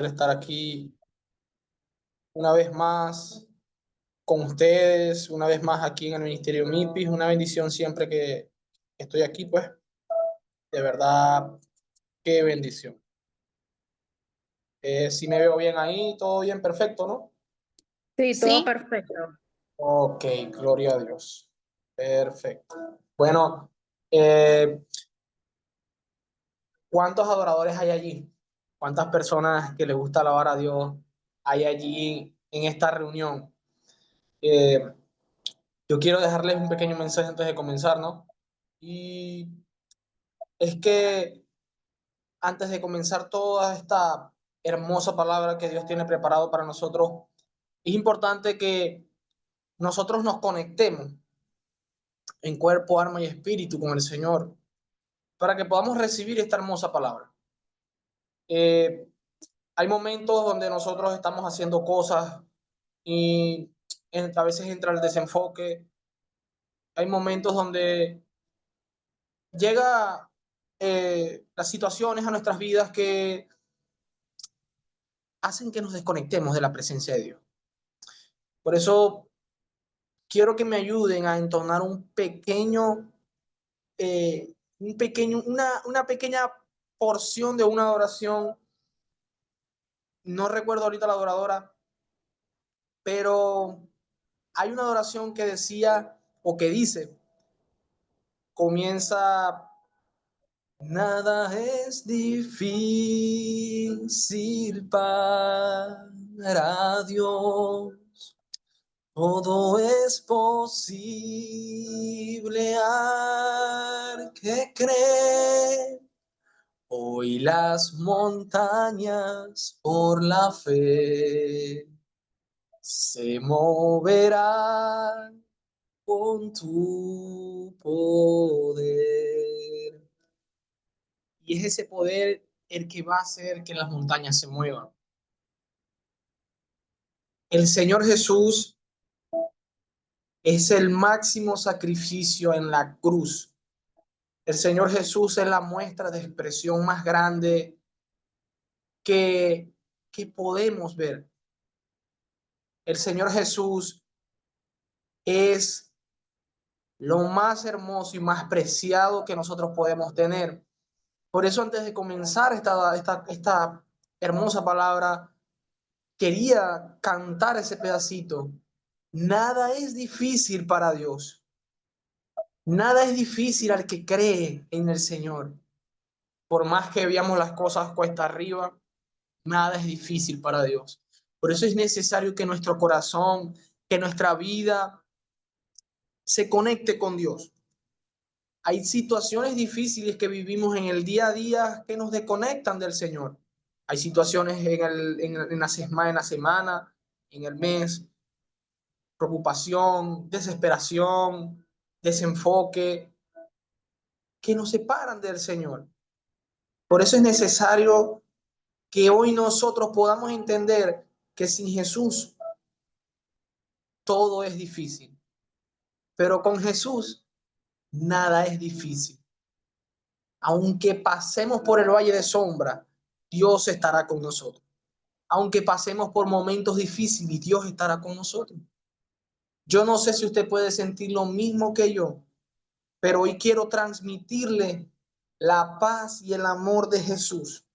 estar aquí una vez más con ustedes, una vez más aquí en el Ministerio MIPIS. Una bendición siempre que estoy aquí, pues, de verdad, qué bendición. Si me veo bien ahí, todo bien, perfecto, ¿no? Sí, todo Sí, perfecto. Ok, gloria a Dios. Perfecto. Bueno, eh, ¿cuántos adoradores hay allí? ¿Cuántas personas que les gusta alabar a Dios hay allí en esta reunión? Eh, yo quiero dejarles un pequeño mensaje antes de comenzar, ¿no? Y es que antes de comenzar toda esta hermosa palabra que Dios tiene preparado para nosotros, es importante que nosotros nos conectemos en cuerpo, alma y espíritu con el Señor para que podamos recibir esta hermosa palabra. Eh, hay momentos donde nosotros estamos haciendo cosas y a veces entra el desenfoque. Hay momentos donde llega las situaciones a nuestras vidas que hacen que nos desconectemos de la presencia de Dios. Por eso quiero que me ayuden a entonar una pequeña porción de una adoración. No recuerdo ahorita la adoradora, pero hay una adoración que decía o que dice, comienza: nada es difícil para Dios, todo es posible al que cree. Hoy las montañas por la fe se moverán con tu poder. Y es ese poder el que va a hacer que las montañas se muevan. El Señor Jesús es el máximo sacrificio en la cruz. El Señor Jesús es la muestra de expresión más grande que, que podemos ver. El Señor Jesús es lo más hermoso y más preciado que nosotros podemos tener. Por eso, antes de comenzar esta hermosa palabra, quería cantar ese pedacito. Nada es difícil para Dios. Nada es difícil al que cree en el Señor. Por más que veamos las cosas cuesta arriba, nada es difícil para Dios. Por eso es necesario que nuestro corazón, que nuestra vida se conecte con Dios. Hay situaciones difíciles que vivimos en el día a día que nos desconectan del Señor. Hay situaciones en la semana, en el mes, preocupación, desesperación, desenfoque, que nos separan del Señor. Por eso es necesario que hoy nosotros podamos entender que sin Jesús todo es difícil, pero con Jesús nada es difícil. Aunque pasemos por el valle de sombra, Dios estará con nosotros. Aunque pasemos por momentos difíciles, Dios estará con nosotros. Yo no sé si usted puede sentir lo mismo que yo, pero hoy quiero transmitirle la paz y el amor de Jesús.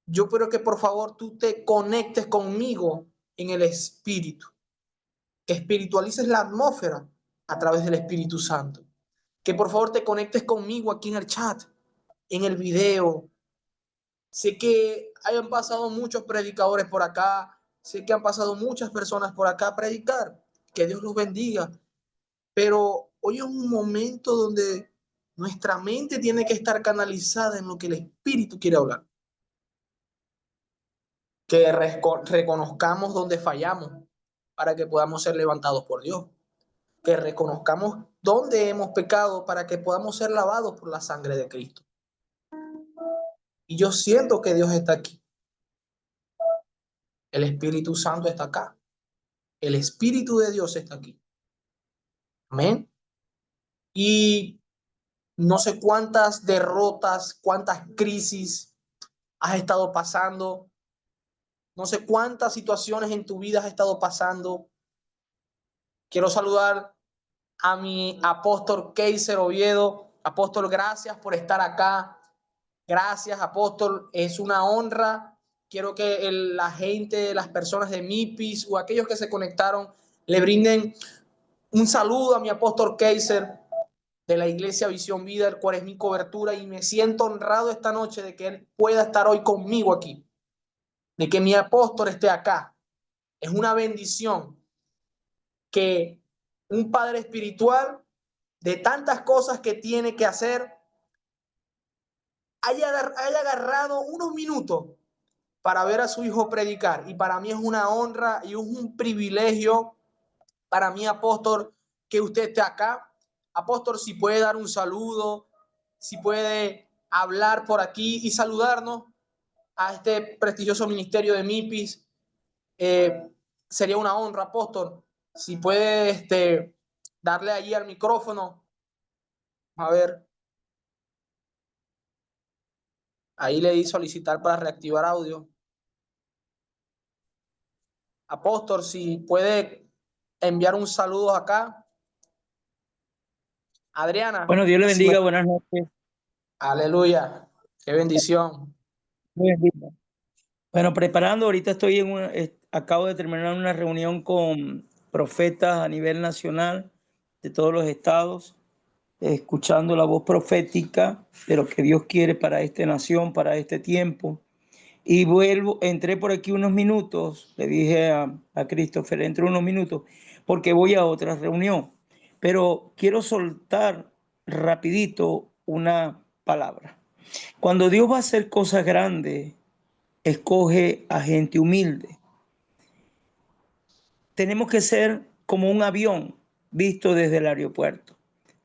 Yo quiero que por favor tú te conectes conmigo en el Espíritu, que espiritualices la atmósfera a través del Espíritu Santo. Que por favor te conectes conmigo aquí en el chat, en el video. Sé que hayan pasado muchos predicadores por acá, sé que han pasado muchas personas por acá a predicar, que Dios los bendiga, pero hoy es un momento donde nuestra mente tiene que estar canalizada en lo que el Espíritu quiere hablar. Que reconozcamos donde fallamos para que podamos ser levantados por Dios. Que reconozcamos dónde hemos pecado para que podamos ser lavados por la sangre de Cristo. Y yo siento que Dios está aquí. El Espíritu Santo está acá. El Espíritu de Dios está aquí. Amén. Y no sé cuántas derrotas, cuántas crisis has estado pasando. No sé cuántas situaciones en tu vida has estado pasando. Quiero saludar a mi apóstol Keiser Oviedo. Apóstol, gracias por estar acá. Gracias, apóstol. Es una honra. Quiero que la gente, las personas de MIPIS o aquellos que se conectaron le brinden un saludo a mi apóstol Keiser de la Iglesia Visión Vida, el cual es mi cobertura, y me siento honrado esta noche de que él pueda estar hoy conmigo aquí, de que mi apóstol esté acá. Es una bendición que un padre espiritual, de tantas cosas que tiene que hacer, haya agarrado unos minutos para ver a su hijo predicar. Y para mí es una honra y un privilegio para mí, apóstol, que usted esté acá. Apóstol, si puede dar un saludo, si puede hablar por aquí y saludarnos a este prestigioso ministerio de MIPIS, sería una honra, apóstol. Si puede darle allí al micrófono, a ver, ahí le di solicitar para reactivar audio. Apóstol, si puede enviar un saludo acá. Adriana, Bueno, Dios le si me... bendiga, buenas noches. Aleluya, qué bendición. Bueno, preparando, ahorita acabo de terminar una reunión con profetas a nivel nacional de todos los estados, escuchando la voz profética de lo que Dios quiere para esta nación, para este tiempo. Y entré por aquí unos minutos, le dije a Christopher, entre unos minutos, porque voy a otra reunión. Pero quiero soltar rapidito una palabra. Cuando Dios va a hacer cosas grandes, escoge a gente humilde. Tenemos que ser como un avión visto desde el aeropuerto.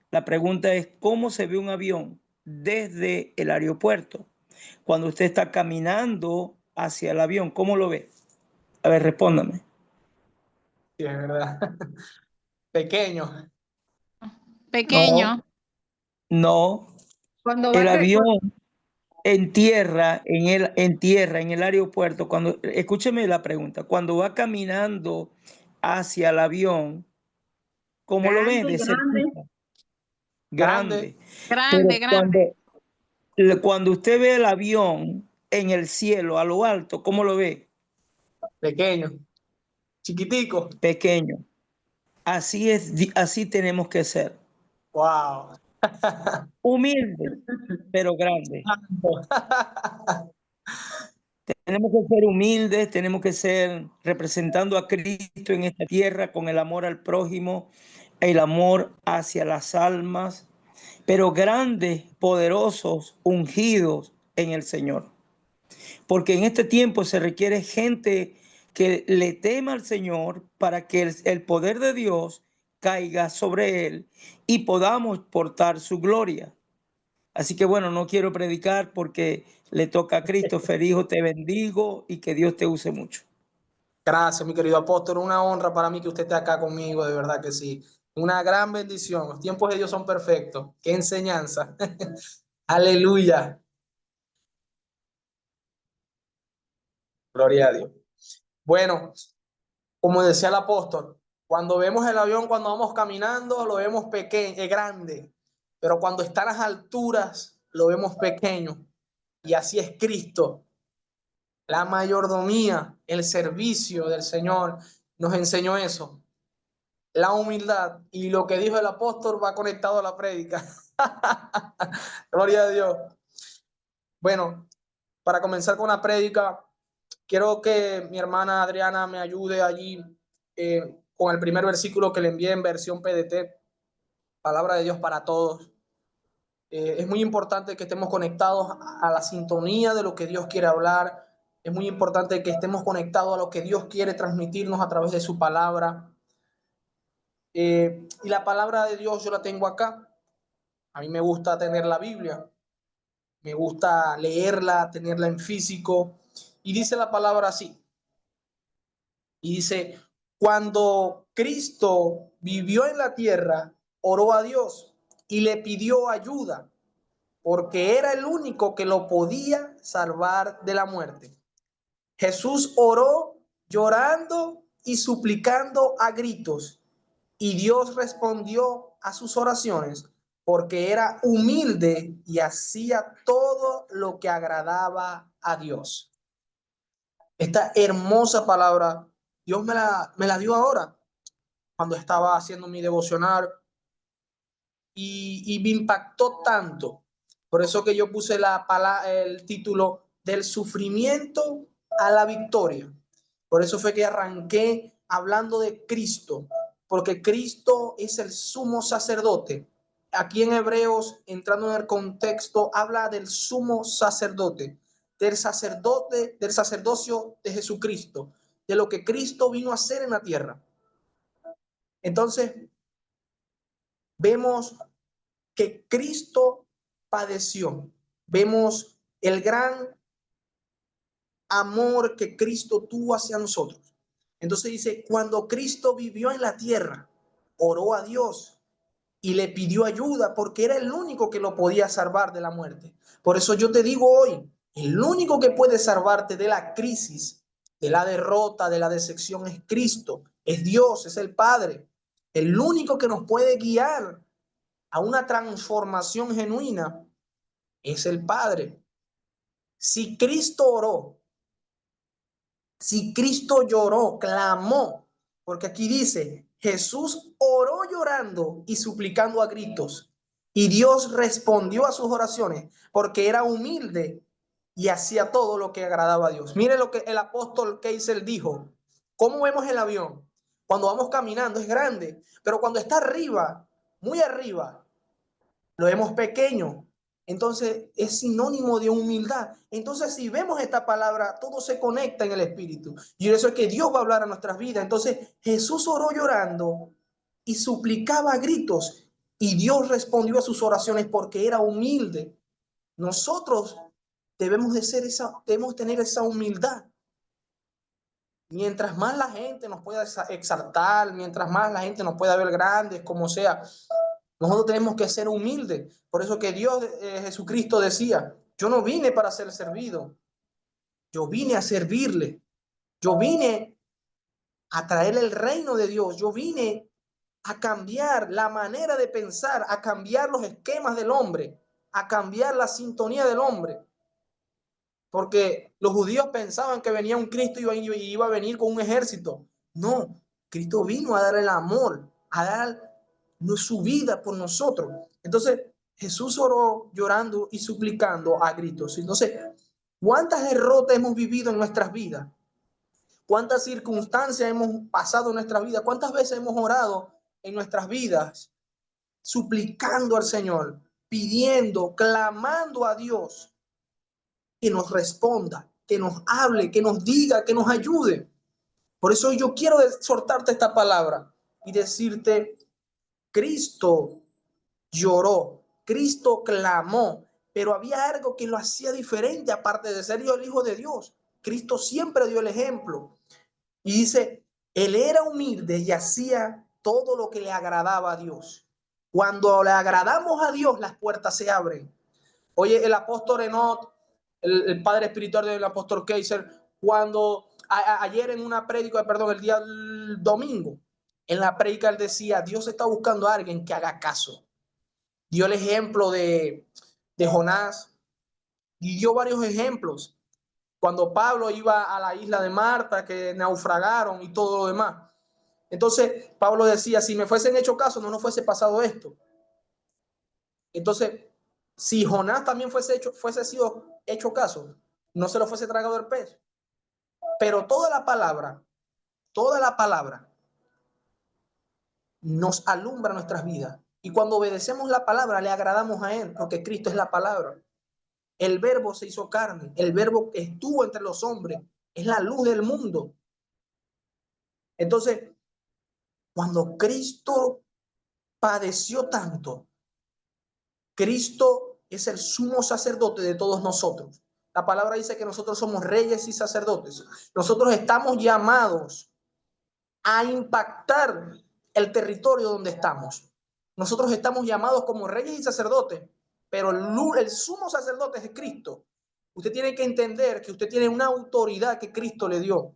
La pregunta es, ¿cómo se ve un avión desde el aeropuerto? Cuando usted está caminando hacia el avión, ¿cómo lo ve? A ver, respóndame. Sí, es verdad. Pequeño. No, Pequeño. no. Cuando El va que avión en el aeropuerto, escúcheme la pregunta, cuando va caminando hacia el avión, ¿cómo lo ve? grande, De grande, cerquita, Grande, grande. Pero grande, grande. cuando usted ve el avión en el cielo, a lo alto, ¿cómo lo ve? pequeño, chiquitico. Pequeño. Así tenemos que ser. Wow. Humilde, pero grande. Tenemos que ser humildes, tenemos que ser representando a Cristo en esta tierra con el amor al prójimo, el amor hacia las almas, pero grandes, poderosos, ungidos en el Señor. Porque en este tiempo se requiere gente que le tema al Señor para que el poder de Dios caiga sobre él y podamos portar su gloria. Así que bueno, no quiero predicar porque le toca a Christopher, hijo, te bendigo y que Dios te use mucho. Gracias, mi querido apóstol. Una honra para mí que usted esté acá conmigo, de verdad que sí. Una gran bendición. Los tiempos de Dios son perfectos. Qué enseñanza. Aleluya. Gloria a Dios. Bueno, como decía el apóstol, cuando vemos el avión, cuando vamos caminando, lo vemos pequeño, grande. Pero cuando está a las alturas, lo vemos pequeño. Y así es Cristo. La mayordomía, el servicio del Señor nos enseñó eso. La humildad y lo que dijo el apóstol va conectado a la prédica. Gloria a Dios. Bueno, para comenzar con la prédica, quiero que mi hermana Adriana me ayude allí con el primer versículo que le envié en versión PDT, Palabra de Dios para todos. Es muy importante que estemos conectados a la sintonía de lo que Dios quiere hablar. Es muy importante que estemos conectados a lo que Dios quiere transmitirnos a través de su palabra. Y la palabra de Dios yo la tengo acá. A mí me gusta tener la Biblia. Me gusta leerla, tenerla en físico. Y dice la palabra así. Y dice, cuando Cristo vivió en la tierra, oró a Dios y le pidió ayuda porque era el único que lo podía salvar de la muerte. Jesús oró llorando y suplicando a gritos, y Dios respondió a sus oraciones porque era humilde y hacía todo lo que agradaba a Dios. Esta hermosa palabra, Dios me la dio ahora, cuando estaba haciendo mi devocional, y me impactó tanto. Por eso que yo puse el título del sufrimiento a la victoria. Por eso fue que arranqué hablando de Cristo, porque Cristo es el sumo sacerdote. Aquí en Hebreos, entrando en el contexto, habla del sumo sacerdote, del sacerdocio de Jesucristo, de lo que Cristo vino a hacer en la tierra. Entonces, vemos que Cristo padeció. Vemos el gran amor que Cristo tuvo hacia nosotros. Entonces dice, cuando Cristo vivió en la tierra, oró a Dios y le pidió ayuda porque era el único que lo podía salvar de la muerte. Por eso yo te digo hoy, el único que puede salvarte de la crisis, de la derrota, de la decepción es Cristo, es Dios, es el Padre. El único que nos puede guiar a una transformación genuina es el Padre. Si Cristo oró, si Cristo lloró, clamó, porque aquí dice, Jesús oró llorando y suplicando a gritos, y Dios respondió a sus oraciones, porque era humilde y hacía todo lo que agradaba a Dios. Mire lo que el apóstol Kaiser dijo. ¿Cómo vemos el avión? Cuando vamos caminando es grande, pero cuando está arriba, muy arriba, lo vemos pequeño. Entonces es sinónimo de humildad. Entonces si vemos esta palabra, todo se conecta en el espíritu. Y eso es que Dios va a hablar a nuestras vidas. Entonces Jesús oró llorando y suplicaba a gritos. Y Dios respondió a sus oraciones porque era humilde. Nosotros debemos tener esa humildad. Mientras más la gente nos pueda exaltar, mientras más la gente nos pueda ver grandes, como sea, nosotros tenemos que ser humildes. Por eso que Dios, Jesucristo decía, yo no vine para ser servido, yo vine a servirle. Yo vine a traer el reino de Dios. Yo vine a cambiar la manera de pensar, a cambiar los esquemas del hombre, a cambiar la sintonía del hombre. Porque los judíos pensaban que venía un Cristo y iba a venir con un ejército. No, Cristo vino a dar el amor, a dar su vida por nosotros. Entonces, Jesús oró llorando y suplicando a gritos. Entonces, ¿cuántas derrotas hemos vivido en nuestras vidas? ¿Cuántas circunstancias hemos pasado en nuestras vidas? ¿Cuántas veces hemos orado en nuestras vidas suplicando al Señor, pidiendo, clamando a Dios que nos responda, que nos hable, que nos diga, que nos ayude? Por eso yo quiero exhortarte esta palabra y decirte, Cristo lloró, Cristo clamó, pero había algo que lo hacía diferente, aparte de ser yo el Hijo de Dios. Cristo siempre dio el ejemplo. Y dice, él era humilde y hacía todo lo que le agradaba a Dios. Cuando le agradamos a Dios, las puertas se abren. Oye, el apóstol Enoch, el padre espiritual del apóstol Kaiser, cuando ayer en una prédica, perdón, el día del domingo, en la prédica él decía, Dios está buscando a alguien que haga caso. Dio el ejemplo de Jonás y dio varios ejemplos. Cuando Pablo iba a la isla de Marta, que naufragaron y todo lo demás. Entonces Pablo decía, si me fuesen hecho caso, no nos fuese pasado esto. Entonces, si Jonás también fuese sido hecho caso, no se lo fuese tragado el pez. Pero toda la palabra nos alumbra nuestras vidas. Y cuando obedecemos la palabra, le agradamos a Él, porque Cristo es la palabra. El verbo se hizo carne, el verbo estuvo entre los hombres, es la luz del mundo. Entonces, cuando Cristo padeció tanto, Cristo es el sumo sacerdote de todos nosotros. La palabra dice que nosotros somos reyes y sacerdotes. Nosotros estamos llamados a impactar el territorio donde estamos. Nosotros estamos llamados como reyes y sacerdotes pero el sumo sacerdote es Cristo. Usted tiene que entender que usted tiene una autoridad que Cristo le dio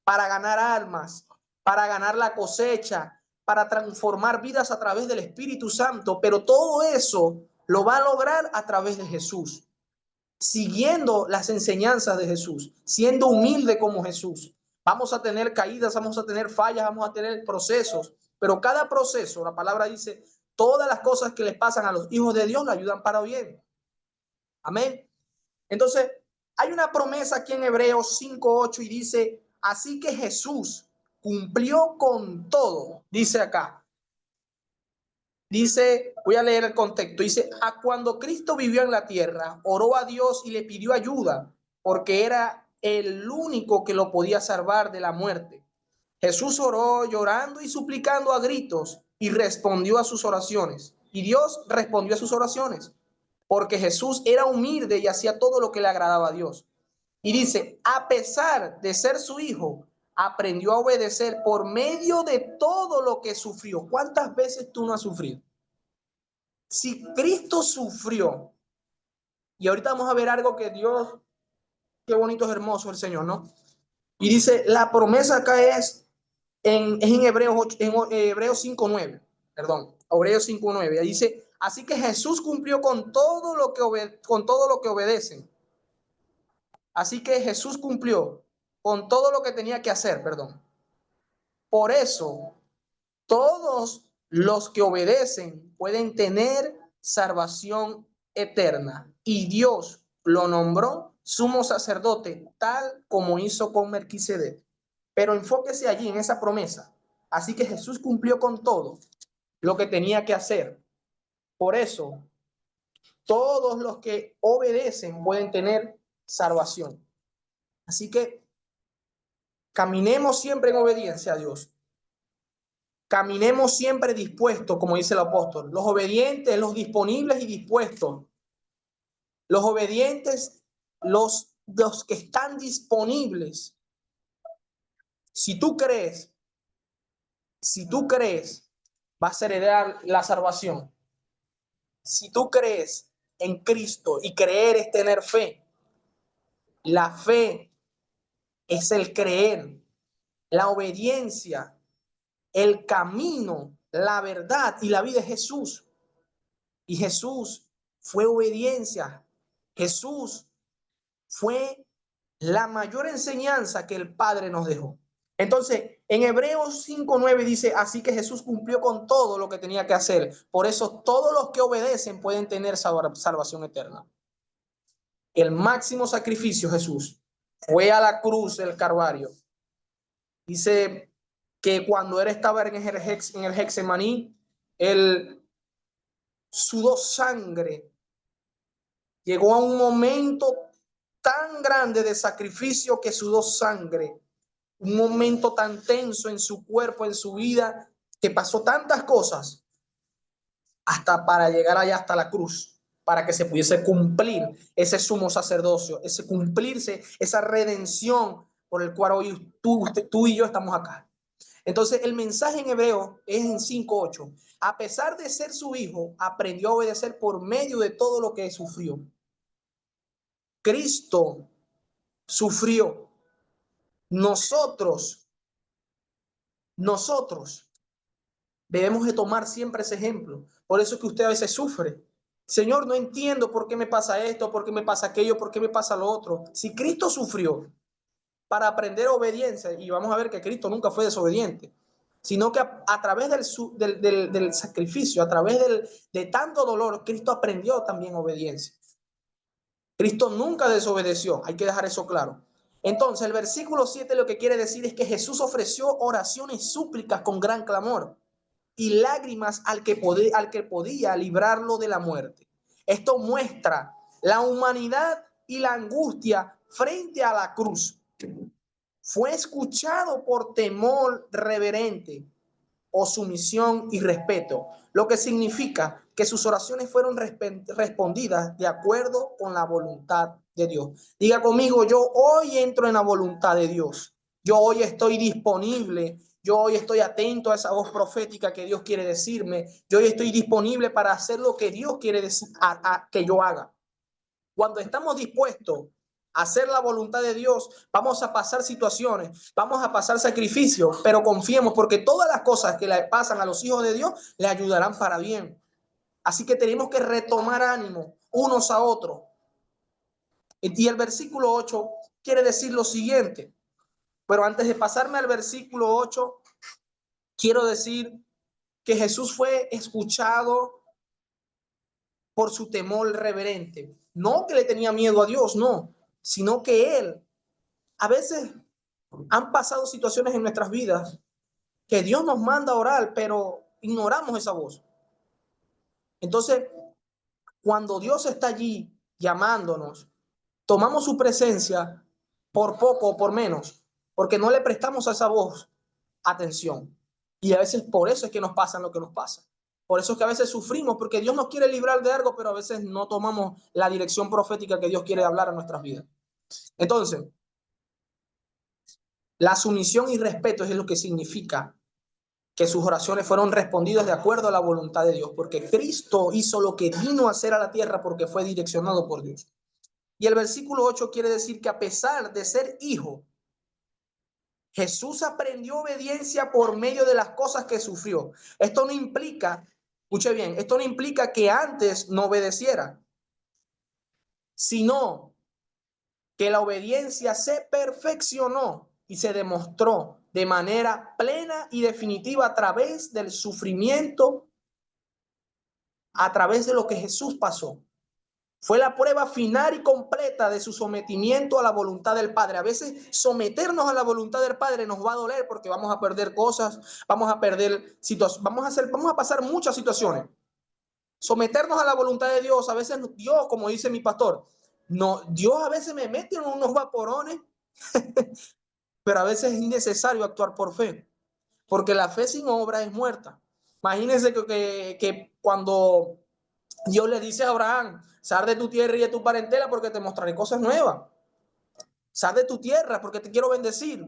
para ganar almas, para ganar la cosecha, para transformar vidas a través del Espíritu Santo, pero todo eso lo va a lograr a través de Jesús, siguiendo las enseñanzas de Jesús, siendo humilde como Jesús. Vamos a tener caídas, vamos a tener fallas, vamos a tener procesos, pero cada proceso, la palabra dice, todas las cosas que les pasan a los hijos de Dios le ayudan para bien. Amén. Entonces, hay una promesa aquí en Hebreos 5:8 y dice, así que Jesús cumplió con todo, dice acá. Dice, voy a leer el contexto, dice, a cuando Cristo vivió en la tierra, oró a Dios y le pidió ayuda, porque era el único que lo podía salvar de la muerte. Jesús oró llorando y suplicando a gritos y respondió a sus oraciones. Y Dios respondió a sus oraciones, porque Jesús era humilde y hacía todo lo que le agradaba a Dios. Y dice, a pesar de ser su hijo, aprendió a obedecer por medio de todo lo que sufrió. ¿Cuántas veces tú no has sufrido? Si Cristo sufrió, y ahorita vamos a ver algo que Dios, qué bonito es hermoso el Señor, ¿no? Y dice, la promesa acá es en Hebreos 5:9, perdón, Hebreos 5:9. Ahí dice, así que Jesús cumplió con todo lo que obedecen. Así que Jesús cumplió con todo lo que tenía que hacer, perdón. Por eso, todos los que obedecen pueden tener salvación eterna. Y Dios lo nombró sumo sacerdote, tal como hizo con Melquisedec. Pero enfóquese allí en esa promesa. Así que Jesús cumplió con todo lo que tenía que hacer. Por eso, todos los que obedecen pueden tener salvación. Así que caminemos siempre en obediencia a Dios. Caminemos siempre dispuestos, como dice el apóstol. Los obedientes, los disponibles y dispuestos. Los obedientes, los que están disponibles. Si tú crees, vas a heredar la salvación. Si tú crees en Cristo, y creer es tener fe. La fe es el creer. La obediencia, el camino, la verdad y la vida es Jesús. Y Jesús fue obediencia. Jesús fue la mayor enseñanza que el Padre nos dejó. Entonces, en Hebreos 5:9 dice, así que Jesús cumplió con todo lo que tenía que hacer. Por eso todos los que obedecen pueden tener salvación eterna. El máximo sacrificio, Jesús, fue a la cruz del Calvario. Dice que cuando él estaba en el Getsemaní, él sudó sangre. Llegó a un momento tan grande de sacrificio que sudó sangre. Un momento tan tenso en su cuerpo, en su vida, que pasó tantas cosas hasta para llegar allá hasta la cruz, para que se pudiese cumplir ese sumo sacerdocio, ese cumplirse, esa redención por el cual hoy tú y yo estamos acá. Entonces el mensaje en hebreo es en 5:8. A pesar de ser su hijo, aprendió a obedecer por medio de todo lo que sufrió. Cristo sufrió. Nosotros debemos de tomar siempre ese ejemplo. Por eso es que usted a veces sufre. Señor, no entiendo por qué me pasa esto, por qué me pasa aquello, por qué me pasa lo otro. Si Cristo sufrió para aprender obediencia, y vamos a ver que Cristo nunca fue desobediente, sino que a través del sacrificio, a través de tanto dolor, Cristo aprendió también obediencia. Cristo nunca desobedeció, hay que dejar eso claro. Entonces, el versículo 7 lo que quiere decir es que Jesús ofreció oraciones y súplicas con gran clamor y lágrimas al que podía librarlo de la muerte. Esto muestra la humanidad y la angustia frente a la cruz. Fue escuchado por temor reverente o sumisión y respeto, lo que significa que sus oraciones fueron respondidas de acuerdo con la voluntad de Dios. Diga conmigo, yo hoy entro en la voluntad de Dios. Yo hoy estoy disponible Yo hoy estoy atento a esa voz profética que Dios quiere decirme. Yo hoy estoy disponible para hacer lo que Dios quiere decir que yo haga. Cuando estamos dispuestos a hacer la voluntad de Dios, vamos a pasar situaciones, vamos a pasar sacrificios, pero confiemos porque todas las cosas que le pasan a los hijos de Dios le ayudarán para bien. Así que tenemos que retomar ánimo unos a otros. Y el versículo 8 quiere decir lo siguiente. Pero antes de pasarme al versículo 8, quiero decir que Jesús fue escuchado por su temor reverente. No que le tenía miedo a Dios, no, sino que él, a veces han pasado situaciones en nuestras vidas que Dios nos manda a orar, pero ignoramos esa voz. Entonces, cuando Dios está allí llamándonos, tomamos su presencia por poco o por menos, porque no le prestamos a esa voz atención. Y a veces por eso es que nos pasa lo que nos pasa. Por eso es que a veces sufrimos, porque Dios nos quiere librar de algo, pero a veces no tomamos la dirección profética que Dios quiere hablar a nuestras vidas. Entonces, la sumisión y respeto es lo que significa que sus oraciones fueron respondidas de acuerdo a la voluntad de Dios, porque Cristo hizo lo que vino a hacer a la tierra porque fue direccionado por Dios. Y el versículo 8 quiere decir que a pesar de ser hijo, Jesús aprendió obediencia por medio de las cosas que sufrió. Esto no implica, escuche bien, esto no implica que antes no obedeciera, sino que la obediencia se perfeccionó y se demostró de manera plena y definitiva a través del sufrimiento, a través de lo que Jesús pasó. Fue la prueba final y completa de su sometimiento a la voluntad del Padre. A veces someternos a la voluntad del Padre nos va a doler porque vamos a perder cosas, vamos a perder situaciones, vamos a pasar muchas situaciones. Someternos a la voluntad de Dios, a veces Dios, como dice mi pastor, no, Dios a veces me mete en unos vaporones, pero a veces es innecesario actuar por fe, porque la fe sin obra es muerta. Imagínense que cuando Dios le dice a Abraham, sal de tu tierra y de tu parentela porque te mostraré cosas nuevas. Sal de tu tierra porque te quiero bendecir.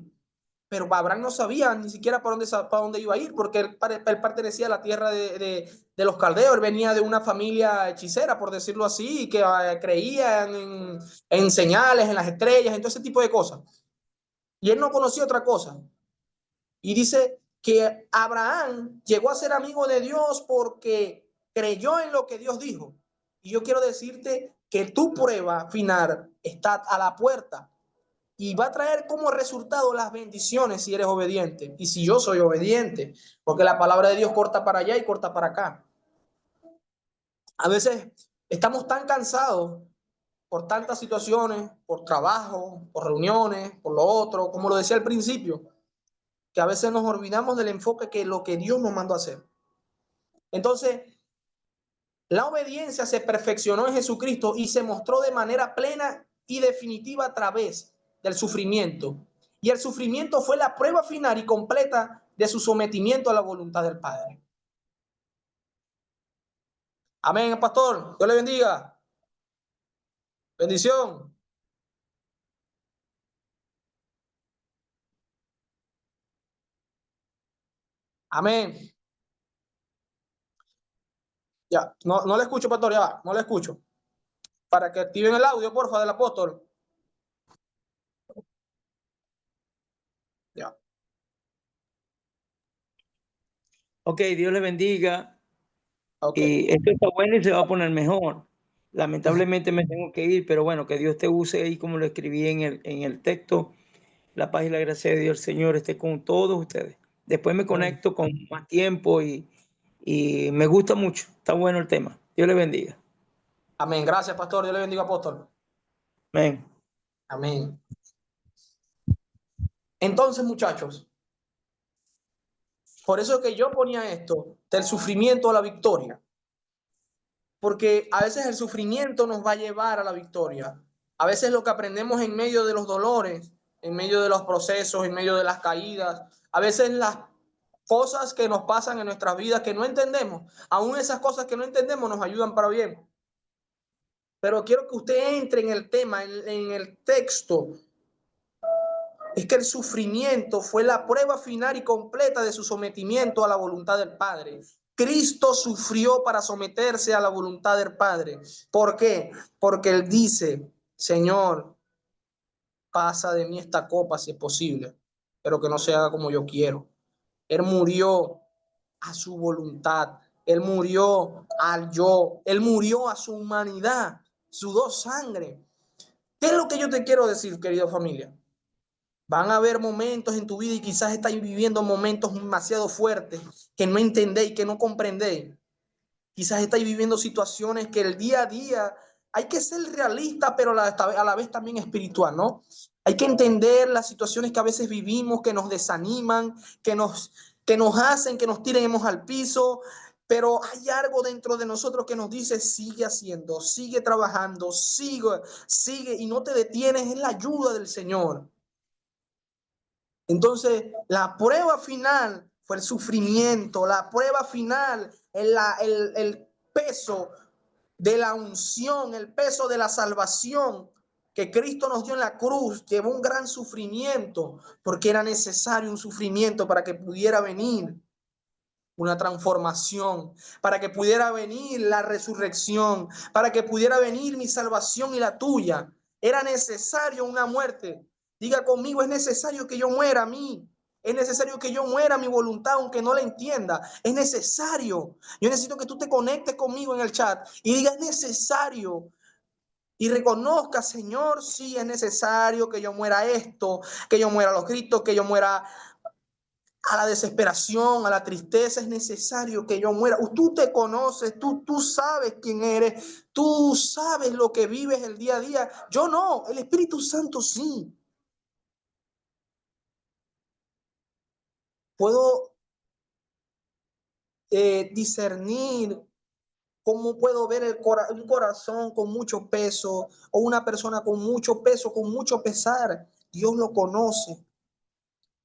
Pero Abraham no sabía ni siquiera para dónde iba a ir, porque él pertenecía a la tierra de los caldeos. Él venía de una familia hechicera, por decirlo así, que creía en señales, en las estrellas, en todo ese tipo de cosas. Y él no conocía otra cosa. Y dice que Abraham llegó a ser amigo de Dios porque creyó en lo que Dios dijo. Y yo quiero decirte que tu prueba final está a la puerta y va a traer como resultado las bendiciones si eres obediente. Y si yo soy obediente, porque la palabra de Dios corta para allá y corta para acá. A veces estamos tan cansados por tantas situaciones, por trabajo, por reuniones, por lo otro, como lo decía al principio, que a veces nos olvidamos del enfoque que lo que Dios nos mandó a hacer. Entonces, la obediencia se perfeccionó en Jesucristo y se mostró de manera plena y definitiva a través del sufrimiento. Y el sufrimiento fue la prueba final y completa de su sometimiento a la voluntad del Padre. Amén, pastor. Dios le bendiga. Bendición. Amén. Ya, no le escucho, pastor, ya, no le escucho. Para que activen el audio, porfa, del apóstol. Ya. Ok, Dios le bendiga. Ok. Y esto está bueno y se va a poner mejor. Lamentablemente me tengo que ir, pero bueno, que Dios te use ahí como lo escribí en el texto. La paz y la gracia de Dios, Señor, esté con todos ustedes. Después me Amén. conecto con más tiempo y me gusta mucho. Está bueno el tema. Dios le bendiga. Amén. Gracias, pastor. Dios le bendiga, apóstol. Amén. Amén. Entonces, muchachos, por eso que yo ponía esto, del sufrimiento a la victoria. Porque a veces el sufrimiento nos va a llevar a la victoria. A veces lo que aprendemos en medio de los dolores, en medio de los procesos, en medio de las caídas, a veces las cosas que nos pasan en nuestras vidas que no entendemos, aún esas cosas que no entendemos nos ayudan para bien. Pero quiero que usted entre en el tema, en el texto es que el sufrimiento fue la prueba final y completa de su sometimiento a la voluntad del Padre. Cristo sufrió para someterse a la voluntad del Padre. ¿Por qué? Porque Él dice, Señor, pasa de mí esta copa si es posible, pero que no se haga como yo quiero. Él murió a su voluntad. Él murió al yo. Él murió a su humanidad. Sudó sangre. ¿Qué es lo que yo te quiero decir, querida familia? Van a haber momentos en tu vida y quizás estáis viviendo momentos demasiado fuertes que no entendéis, que no comprendéis. Quizás estáis viviendo situaciones que el día a día hay que ser realista, pero a la vez también espiritual, ¿no? Hay que entender las situaciones que a veces vivimos, que nos desaniman, que nos hacen que nos tiremos al piso, pero hay algo dentro de nosotros que nos dice, sigue haciendo, sigue trabajando, sigue y no te detienes, es la ayuda del Señor. Entonces, la prueba final fue el sufrimiento, la prueba final, el peso de la unción, el peso de la salvación que Cristo nos dio en la cruz, llevó un gran sufrimiento, porque era necesario un sufrimiento para que pudiera venir una transformación, para que pudiera venir la resurrección, para que pudiera venir mi salvación y la tuya. Era necesario una muerte. Diga conmigo, es necesario que yo muera a mí. Es necesario que yo muera a mi voluntad, aunque no la entienda. Es necesario. Yo necesito que tú te conectes conmigo en el chat y digas, es necesario. Y reconozca, Señor, sí es necesario que yo muera esto, que yo muera a los gritos, que yo muera a la desesperación, a la tristeza. Es necesario que yo muera. Tú te conoces, tú sabes quién eres, tú sabes lo que vives el día a día. Yo no, el Espíritu Santo sí. Puedo discernir cómo puedo ver un corazón con mucho peso o una persona con mucho peso, con mucho pesar. Dios lo conoce.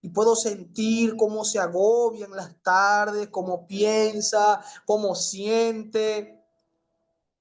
Y puedo sentir cómo se agobia en las tardes, cómo piensa, cómo siente.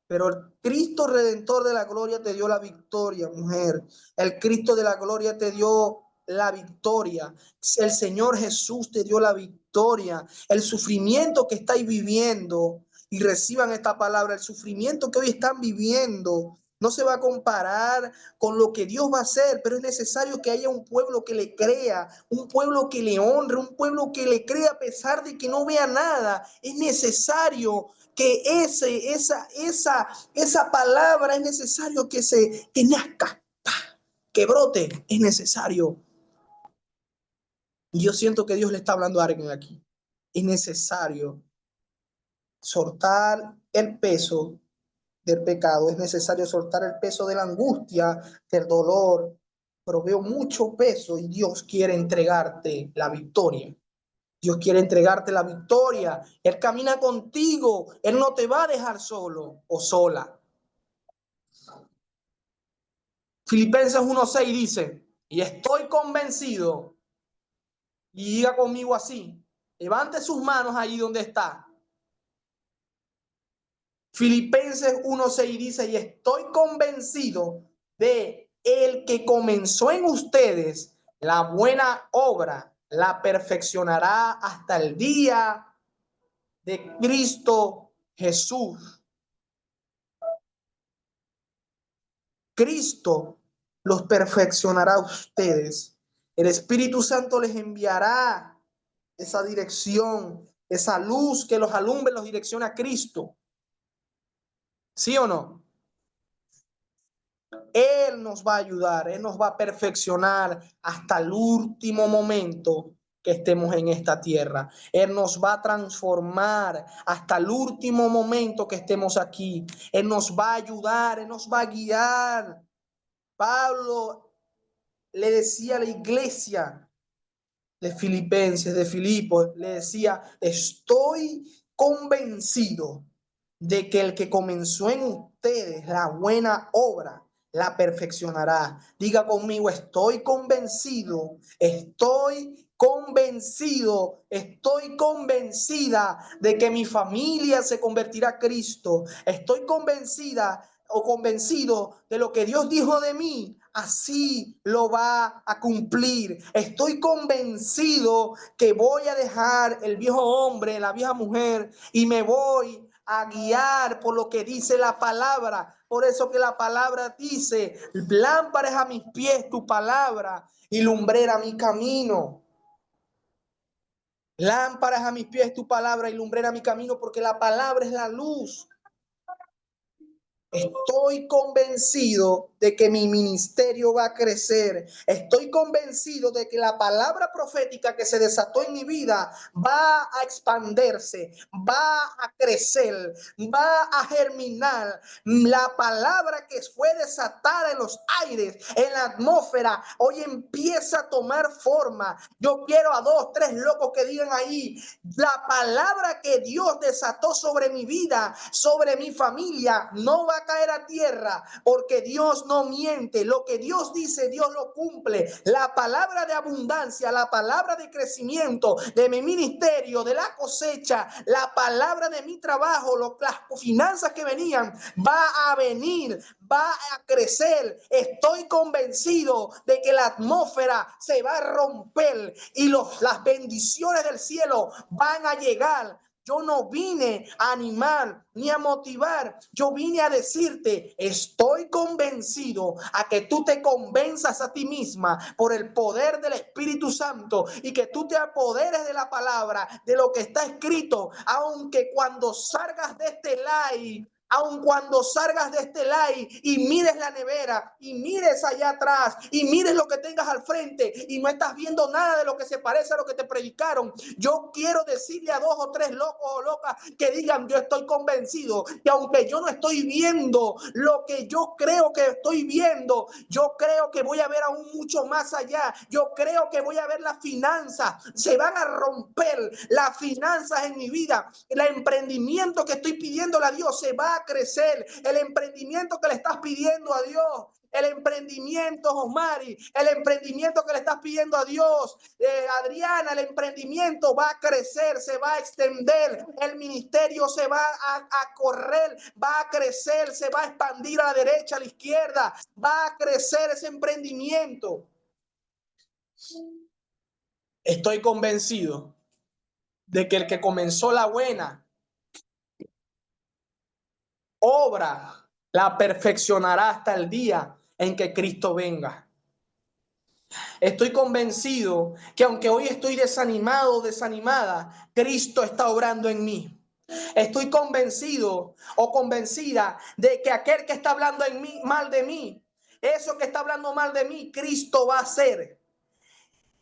Pero el Cristo Redentor de la gloria te dio la victoria, mujer. El Cristo de la gloria te dio la victoria. El Señor Jesús te dio la victoria. El sufrimiento que estáis viviendo, y reciban esta palabra, el sufrimiento que hoy están viviendo no se va a comparar con lo que Dios va a hacer, pero es necesario que haya un pueblo que le crea, un pueblo que le honre, un pueblo que le crea a pesar de que no vea nada. Es necesario que esa palabra, es necesario que nazca, que brote, es necesario. Y yo siento que Dios le está hablando a alguien aquí. Es necesario soltar el peso del pecado, es necesario soltar el peso de la angustia, del dolor, pero veo mucho peso y Dios quiere entregarte la victoria. Dios quiere entregarte la victoria. Él camina contigo. Él no te va a dejar solo o sola. Filipenses 1:6 dice, y estoy convencido, y diga conmigo así, levante sus manos ahí donde está. Filipenses 1:6 dice, y estoy convencido de el que comenzó en ustedes la buena obra, la perfeccionará hasta el día de Cristo Jesús. Cristo los perfeccionará a ustedes. El Espíritu Santo les enviará esa dirección, esa luz que los alumbre, los direcciona a Cristo. ¿Sí o no? Él nos va a ayudar, Él nos va a perfeccionar hasta el último momento que estemos en esta tierra. Él nos va a transformar hasta el último momento que estemos aquí. Él nos va a ayudar, Él nos va a guiar. Pablo le decía a la iglesia de Filipenses, de Filipos, le decía, estoy convencido de que el que comenzó en ustedes la buena obra, la perfeccionará. Diga conmigo, estoy convencido, estoy convencido, estoy convencida de que mi familia se convertirá a Cristo. Estoy convencida o convencido de lo que Dios dijo de mí así lo va a cumplir. Estoy convencido que voy a dejar el viejo hombre, la vieja mujer, y me voy a guiar por lo que dice la palabra. Por eso que la palabra dice: lámpara es a mis pies tu palabra y lumbrera mi camino. Lámparas a mis pies tu palabra y lumbrera mi camino, porque la palabra es la luz. Estoy convencido de que mi ministerio va a crecer. Estoy convencido de que la palabra profética que se desató en mi vida va a expandirse, va a crecer, va a germinar. La palabra que fue desatada en los aires, en la atmósfera, hoy empieza a tomar forma. Yo quiero a 2, 3 locos que digan ahí: la palabra que Dios desató sobre mi vida, sobre mi familia, no va a caer a tierra, porque Dios no miente. Lo que Dios dice, Dios lo cumple. La palabra de abundancia, la palabra de crecimiento de mi ministerio, de la cosecha, la palabra de mi trabajo, las finanzas que venían, va a venir, va a crecer. Estoy convencido de que la atmósfera se va a romper y las bendiciones del cielo van a llegar. Yo no vine a animar ni a motivar. Yo vine a decirte: estoy convencido, a que tú te convenzas a ti misma por el poder del Espíritu Santo y que tú te apoderes de la palabra, de lo que está escrito, aunque cuando salgas de este live, aun cuando salgas de este live y mires la nevera y mires allá atrás y mires lo que tengas al frente y no estás viendo nada de lo que se parece a lo que te predicaron, yo quiero decirle a 2 o 3 locos o locas que digan: yo estoy convencido que aunque yo no estoy viendo lo que yo creo que estoy viendo, yo creo que voy a ver aún mucho más allá. Yo creo que voy a ver las finanzas, se van a romper las finanzas en mi vida. El emprendimiento que estoy pidiéndole a Dios se va a crecer. El emprendimiento que le estás pidiendo a Dios, el emprendimiento, Osmari, el emprendimiento que le estás pidiendo a Dios, Adriana, el emprendimiento va a crecer, se va a extender, el ministerio se va a correr, va a crecer, se va a expandir a la derecha, a la izquierda, va a crecer ese emprendimiento. Estoy convencido de que el que comenzó la buena obra la perfeccionará hasta el día en que Cristo venga. Estoy convencido que aunque hoy estoy desanimado o desanimada, Cristo está obrando en mí. Estoy convencido o convencida de que aquel que está hablando en mí, mal de mí, eso que está hablando mal de mí, Cristo va a hacer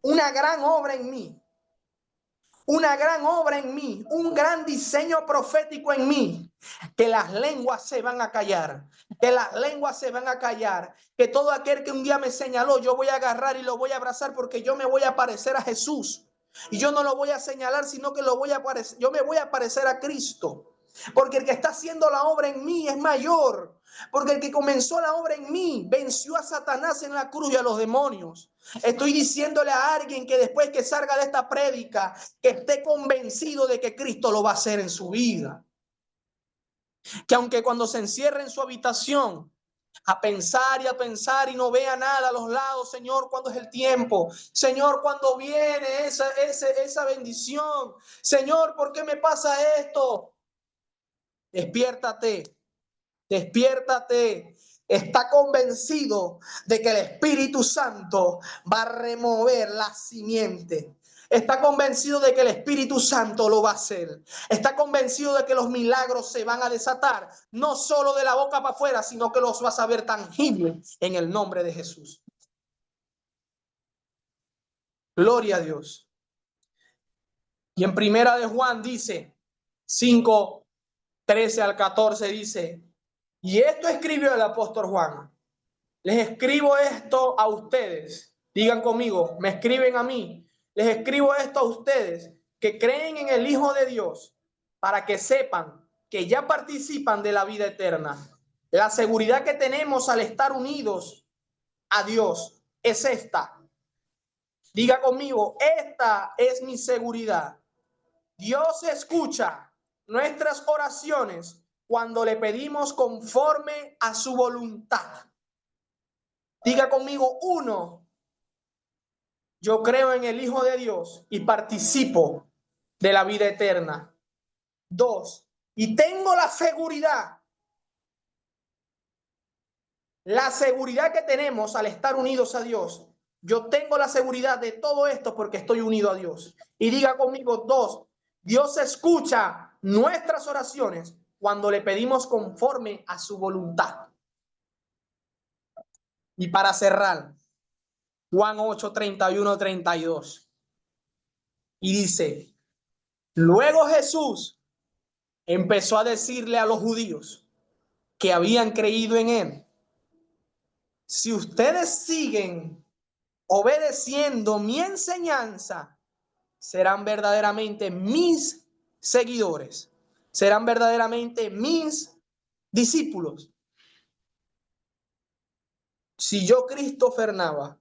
una gran obra en mí. Una gran obra en mí, un gran diseño profético en mí, que las lenguas se van a callar, que las lenguas se van a callar, que todo aquel que un día me señaló, yo voy a agarrar y lo voy a abrazar, porque yo me voy a parecer a Jesús. Y yo no lo voy a señalar, sino que yo me voy a parecer a Cristo. Porque el que está haciendo la obra en mí es mayor. Porque el que comenzó la obra en mí venció a Satanás en la cruz y a los demonios. Estoy diciéndole a alguien que después que salga de esta prédica, que esté convencido de que Cristo lo va a hacer en su vida. Que aunque cuando se encierre en su habitación a pensar y no vea nada a los lados: Señor, ¿cuándo es el tiempo? Señor, ¿cuándo viene esa bendición? Señor, ¿por qué me pasa esto? Despiértate, despiértate. Está convencido de que el Espíritu Santo va a remover la simiente. Está convencido de que el Espíritu Santo lo va a hacer. Está convencido de que los milagros se van a desatar, no solo de la boca para afuera, sino que los vas a ver tangibles en el nombre de Jesús. Gloria a Dios. Y en Primera de Juan dice, 5:13 al 14 dice: y esto escribió el apóstol Juan. Les escribo esto a ustedes. Digan conmigo: me escriben a mí. Les escribo esto a ustedes que creen en el Hijo de Dios, para que sepan que ya participan de la vida eterna. La seguridad que tenemos al estar unidos a Dios es esta. Diga conmigo: esta es mi seguridad. Dios escucha nuestras oraciones cuando le pedimos conforme a su voluntad. Diga conmigo, 1, yo creo en el Hijo de Dios y participo de la vida eterna. 2, y tengo la seguridad que tenemos al estar unidos a Dios. Yo tengo la seguridad de todo esto porque estoy unido a Dios. Y diga conmigo, 2, Dios escucha nuestras oraciones cuando le pedimos conforme a su voluntad. Y para cerrar, Juan 8, 31, 32. Y dice, luego Jesús empezó a decirle a los judíos que habían creído en él, si ustedes siguen obedeciendo mi enseñanza, serán verdaderamente mis seguidores, serán verdaderamente mis discípulos. Si yo, Christopher Nava,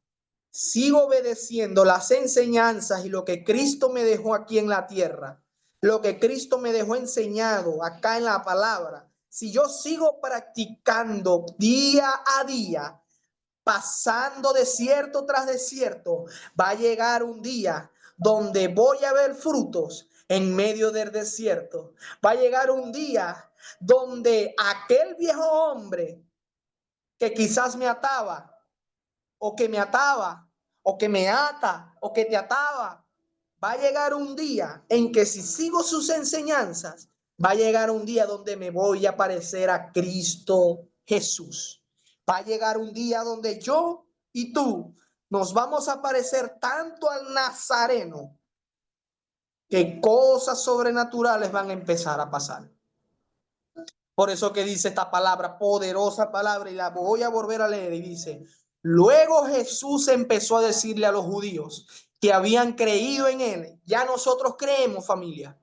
sigo obedeciendo las enseñanzas y lo que Cristo me dejó aquí en la tierra, lo que Cristo me dejó enseñado acá en la palabra, si yo sigo practicando día a día, pasando desierto tras desierto, va a llegar un día donde voy a ver frutos en medio del desierto. Va a llegar un día donde aquel viejo hombre que quizás me ataba, o que me ataba, o que me ata, o que te ataba, va a llegar un día en que si sigo sus enseñanzas, va a llegar un día donde me voy a parecer a Cristo Jesús. Va a llegar un día donde yo y tú nos vamos a parecer tanto al Nazareno que cosas sobrenaturales van a empezar a pasar. Por eso que dice esta palabra, poderosa palabra, y la voy a volver a leer, y dice, luego Jesús empezó a decirle a los judíos que habían creído en él, ya nosotros creemos, familia,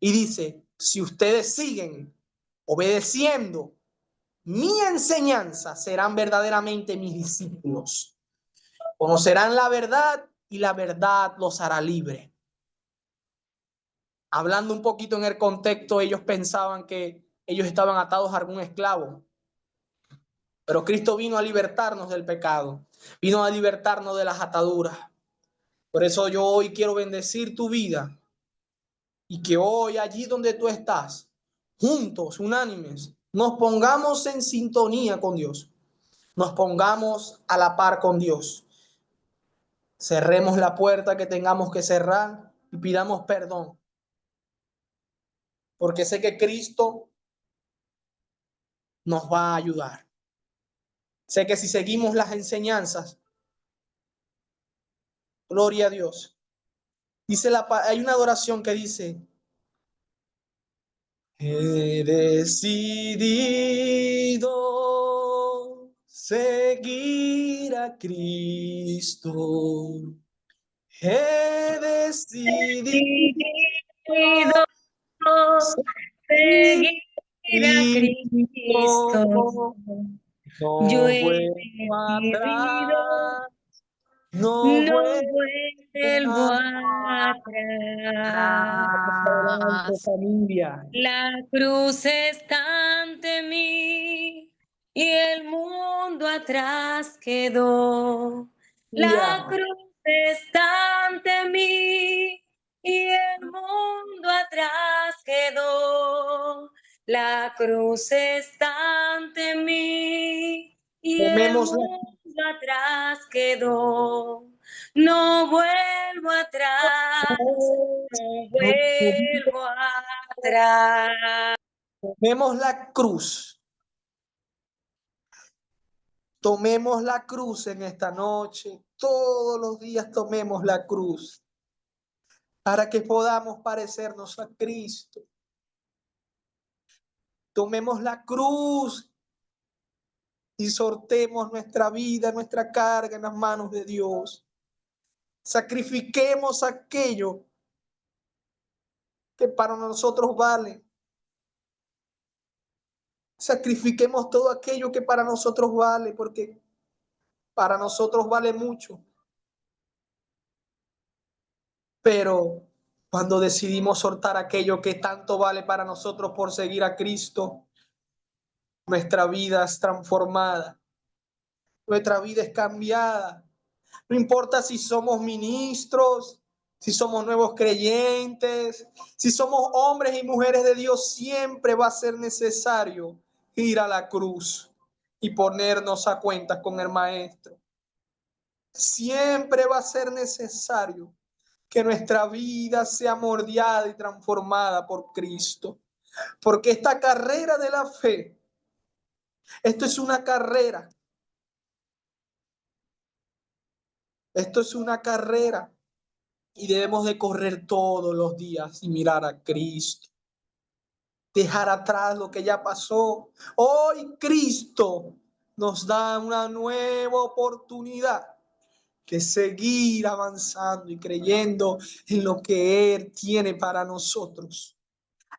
y dice, si ustedes siguen obedeciendo mi enseñanza, serán verdaderamente mis discípulos, conocerán la verdad y la verdad los hará libres. Hablando un poquito en el contexto, ellos pensaban que ellos estaban atados a algún esclavo. Pero Cristo vino a libertarnos del pecado, vino a libertarnos de las ataduras. Por eso yo hoy quiero bendecir tu vida y que hoy allí donde tú estás, juntos, unánimes, nos pongamos en sintonía con Dios, nos pongamos a la par con Dios. Cerremos la puerta que tengamos que cerrar y pidamos perdón, porque sé que Cristo nos va a ayudar. Sé que si seguimos las enseñanzas, gloria a Dios. Hay una adoración que dice, he decidido seguir a Cristo. He decidido seguir a Cristo. Cristo. Yo No he vuelvo decidido, atrás. No no vuelvo vuelvo adelante, atrás. familia. La cruz está ante mí y el mundo atrás quedó. La cruz está ante mí y el mundo atrás quedó. La cruz está ante mí y el Tomemos la mundo atrás quedó. No vuelvo atrás, no vuelvo atrás. Tomemos la cruz. Tomemos la cruz en esta noche. Todos los días tomemos la cruz para que podamos parecernos a Cristo. Tomemos la cruz y sortemos nuestra vida, nuestra carga en las manos de Dios. Sacrifiquemos aquello que para nosotros vale. Sacrifiquemos todo aquello que para nosotros vale, porque para nosotros vale mucho. Pero cuando decidimos soltar aquello que tanto vale para nosotros por seguir a Cristo, nuestra vida es transformada. nuestra vida es cambiada. No importa si somos ministros, si somos nuevos creyentes, si somos hombres y mujeres de Dios, siempre va a ser necesario ir a la cruz y ponernos a cuentas con el Maestro. Siempre va a ser necesario que nuestra vida sea moldeada y transformada por Cristo. Porque esta carrera de la fe, esto es una carrera. Esto es una carrera y debemos de correr todos los días y mirar a Cristo. Dejar atrás lo que ya pasó. Hoy Cristo nos da una nueva oportunidad de seguir avanzando y creyendo en lo que Él tiene para nosotros.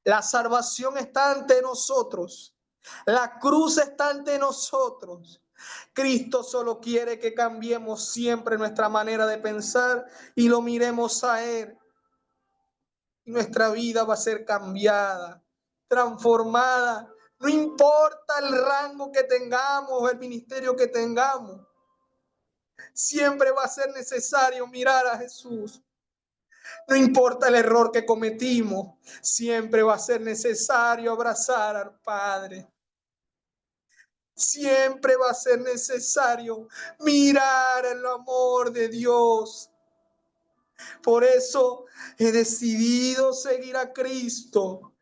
La salvación está ante nosotros. La cruz está ante nosotros. Cristo solo quiere que cambiemos siempre nuestra manera de pensar y lo miremos a Él. Y nuestra vida va a ser cambiada, transformada. No importa el rango que tengamos, el ministerio que tengamos. Siempre va a ser necesario mirar a Jesús. No importa el error que cometimos, siempre va a ser necesario abrazar al Padre. Siempre va a ser necesario mirar el amor de Dios. Por eso he decidido seguir a Cristo.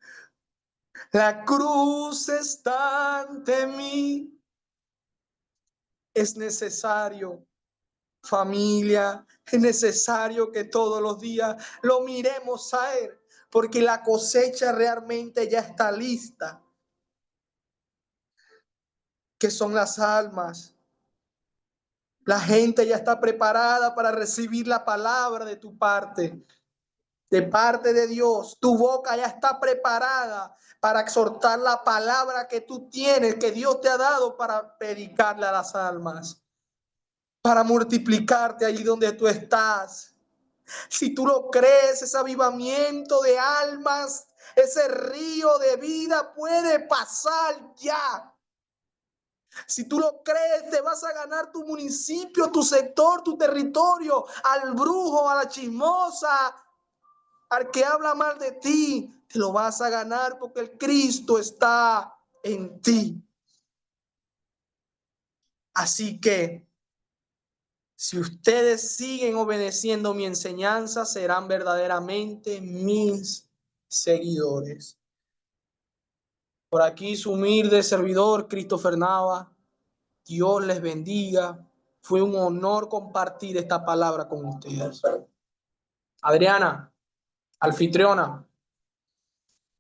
La cruz está ante mí. Es necesario, familia, es necesario que todos los días lo miremos a Él, porque la cosecha realmente ya está lista. Que son las almas. La gente ya está preparada para recibir la palabra de tu parte, de parte de Dios. Tu boca ya está preparada para exhortar la palabra que tú tienes, que Dios te ha dado para predicarle a las almas, para multiplicarte allí donde tú estás. Si tú lo crees, ese avivamiento de almas, ese río de vida puede pasar ya. Si tú lo crees, te vas a ganar tu municipio, tu sector, tu territorio, al brujo, a la chismosa, al que habla mal de ti. Te lo vas a ganar porque el Cristo está en ti. Así que, si ustedes siguen obedeciendo mi enseñanza, serán verdaderamente mis seguidores. Por aquí su humilde servidor, Christopher Nava. Dios les bendiga. Fue un honor compartir esta palabra con ustedes. Adriana, anfitriona.